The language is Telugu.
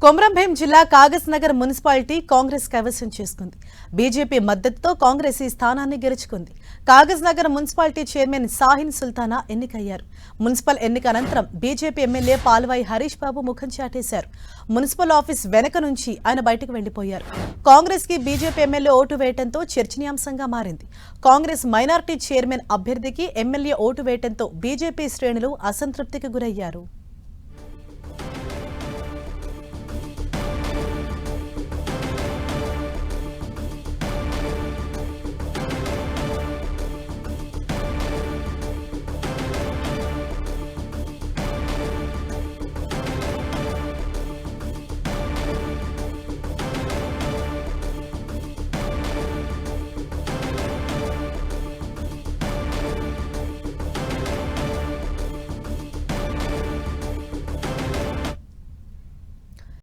కొమరంభీం జిల్లా కాగజ్నగర్ మున్సిపాలిటీ కాంగ్రెస్ కైవసం చేసుకుంది. బీజేపీ మద్దతుతో కాంగ్రెస్ ఈ స్థానాన్ని గెలుచుకుంది. కాగజ్నగర్ మున్సిపాలిటీ చైర్మన్ సాహిన్ సుల్తానా ఎన్నికయ్యారు. మున్సిపల్ ఎన్నిక అనంతరం బీజేపీ ఎమ్మెల్యే పాల్వాయి హరీష్ బాబు ముఖం చాటేశారు. మున్సిపల్ ఆఫీస్ వెనక నుంచి ఆయన బయటకు వెళ్లిపోయారు. కాంగ్రెస్ కి బీజేపీ ఎమ్మెల్యే ఓటు వేయడంతో చర్చనీయాంశంగా మారింది. కాంగ్రెస్ మైనార్టీ చైర్మన్ అభ్యర్థికి ఎమ్మెల్యే ఓటు వేయడంతో బీజేపీ శ్రేణులు అసంతృప్తికి గురయ్యారు.